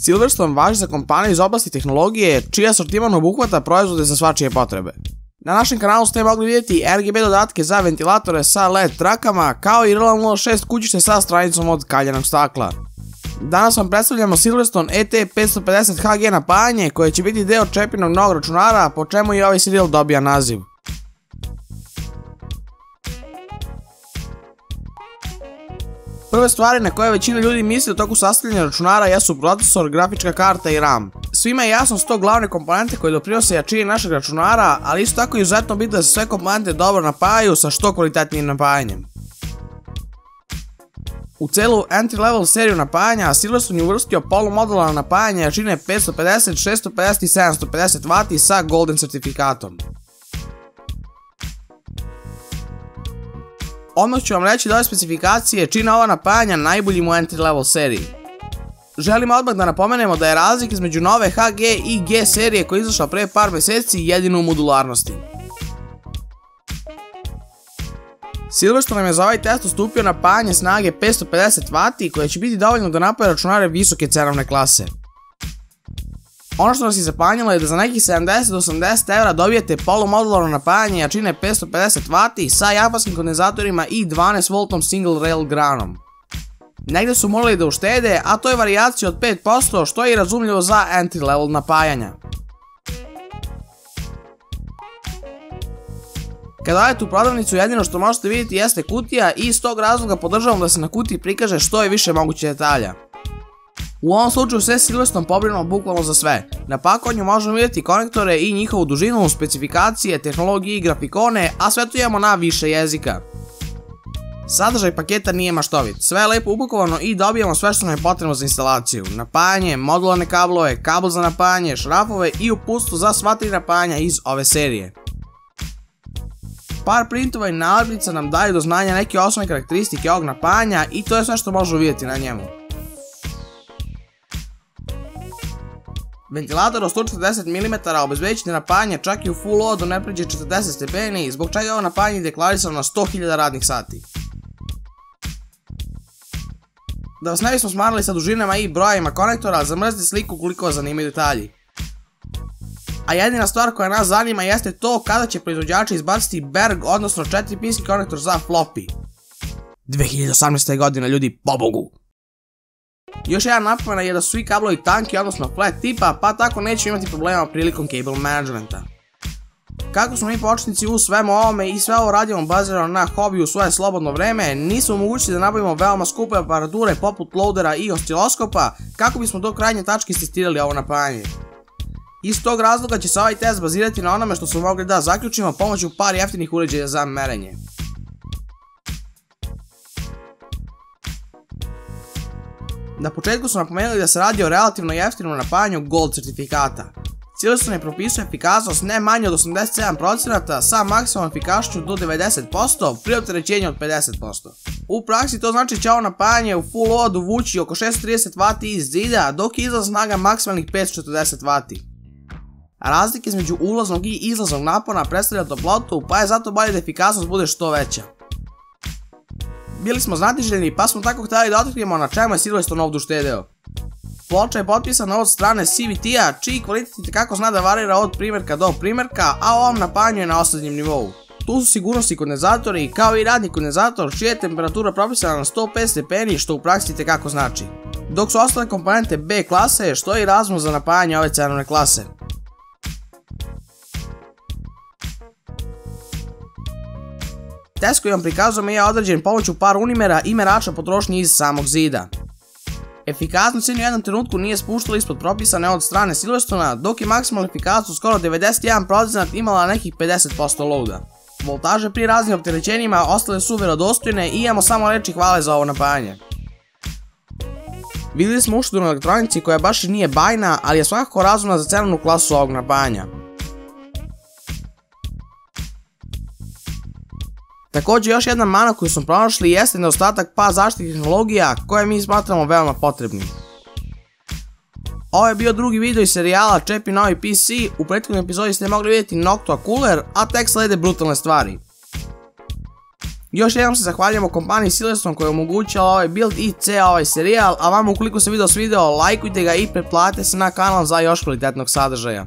Silverstone važi za kompaniju iz oblasti tehnologije, čiji asortiman obuhvata proizvode za svačije potrebe. Na našem kanalu ste mogli vidjeti RGB dodatke za ventilatore sa LED trakama, kao i RL06 kućište sa stranicom od kaljanog stakla. Danas vam predstavljamo Silverstone ET550 HG napajanje, koje će biti deo Čepinog novog računara, po čemu i ovaj serijal dobija naziv. Prve stvari na koje većina ljudi misli u toku sastavljanja računara jesu procesor, grafička karta i RAM. Svima je jasno su to glavne komponente koje doprinose jačini našeg računara, ali isto tako je izuzetno bitno da se sve komponente dobro napajaju sa što kvalitetnijim napajanjem. U celu entry-level seriju napajanja, Silverstone je uvrstio polumodularno napajanje jačine 550, 650 i 750 W sa Golden certifikatom. Odmah ću vam reći da ove specifikacije čine ova napajanja najboljim u entry-level seriji. Želimo odmah da napomenemo da je razlika između nove HG i G serije koja je izašla pre par meseci jedino u modularnosti. Silverstone nam je za ovaj test ustupio napajanje snage 550 W koje će biti dovoljno da napaje računare visoke cenovne klase. Ono što nas je zapanjilo je da za nekih 70 do 80 € dobijete polumodularno napajanje jačine 550 W sa japanskim kondenzatorima i 12 V single rail granom. Negde su morali da uštede, a to je varijacija od 5%, što je i razumljivo za entry level napajanja. Kada odete u prodavnicu, jedino što možete vidjeti jeste kutija i iz tog razloga podržavam da se na kutiji prikaže što je više moguće detalja. U ovom slučaju se Silverstone pobrinuo bukvalno za sve. Na pakovanju možemo vidjeti konektore i njihovu dužinu, specifikacije, tehnologije i grafikone, a sve to imamo na više jezika. Sadržaj paketa nije maštovit, sve je lepo upakovano i dobijamo sve što nam je potrebno za instalaciju. Napajanje, modularne kablove, kabel za napajanje, šrafove i uputstvo za sva tri napajanja iz ove serije. Par printova i nalepnica nam daju do znanja neke osnovne karakteristike ovog napajanja i to je sve što možemo vidjeti na njemu. Ventilator od 140 mm obezbedit će napajanje čak i u full load do ne pređe 40 stepeni, zbog čega je ovo napajanje deklarisano na 100.000 radnih sati. Da vas ne bismo smarali sa dužinama i brojevima konektora, zamrznite sliku koliko vas zanimaju detalji. A jedina stvar koja nas zanima jeste to kada će proizvođači izbaciti Berg, odnosno 4-pinski konektor za floppy. 2018. godina, ljudi, pobogu! Još jedan napomena je da su svi kablovi tanki, odnosno flat tipa, pa tako nećemo imati problema prilikom cable managementa. Kako smo mi početnici u svemu ovome i sve ovo radimo bazirano na hobiju u svoje slobodno vreme, nismo mogući da nabavimo veoma skupe aparature poput loadera i osciloskopa kako bismo do krajnje tačke istestirali ovo napajanje. Iz tog razloga će se ovaj test bazirati na onome što smo mogli da zaključimo pomoću par jeftinih uređaja za merenje. Na početku smo napomenuli da se radi o relativno jeftinom napajanju Gold certifikata. Silverstone propisuje efikasnost ne manje od 87% sa maksimalnom efikasnošću do 90% pri opterećenju od 50%. U praksi to znači će ovo napajanje u full loadu vući oko 630 W iz zida, dok je izlaz snaga maksimalnih 540 W. Razlika između ulaznog i izlaznog napona predstavlja toplotu, pa je zato bolje da efikasnost bude što veća. Bili smo znatiželjni, pa smo tako htjeli da otkrijemo na čemu je Silverstone ovdje uštedeo. Ploča je potpisana od strane CVT-a, čiji kvalitet itekako zna da varira od primerka do primerka, a ovom napajanju je na osrednjem nivou. Tu su sigurnosni kondenzatori, kao i radni kondenzator, čija je temperatura propisana na 105 stepeni, što u praksi itekako znači. Dok su ostale komponente B klase, što je i razlog za napajanje ove cenovne klase. Test koji vam prikazujemo je određen pomoću par unimera i merača potrošnje iz samog zida. Efikasnost se ni u jednom trenutku nije spuštala ispod propisane od strane Silverstona, dok je maksimalna efikasnost skoro 91% imala nekih 50% loada. Voltaže pri raznim opterećenjima ostale su verodostojne i imamo samo reči hvale za ovo napajanje. Vidjeli smo uštedu na elektronici koja baš i nije bajna, ali je svakako razumna za cenovnu klasu ovog napajanja. Također još jedna mana koju smo pronašli jeste nedostatak par zaštitnih tehnologija koje mi smatramo veoma potrebnim. Ovo je bio drugi video iz serijala Čepi novi PC, u prethodnoj epizodi ste mogli vidjeti Noctua Cooler, a tek slede brutalne stvari. Još jednom se zahvaljujemo kompaniji Silverstone koja je omogućila ovaj build i ceo ovaj serijal, a vama ukoliko se video svideo, lajkujte ga i pretplatite se na kanal za još kvalitetnog sadržaja.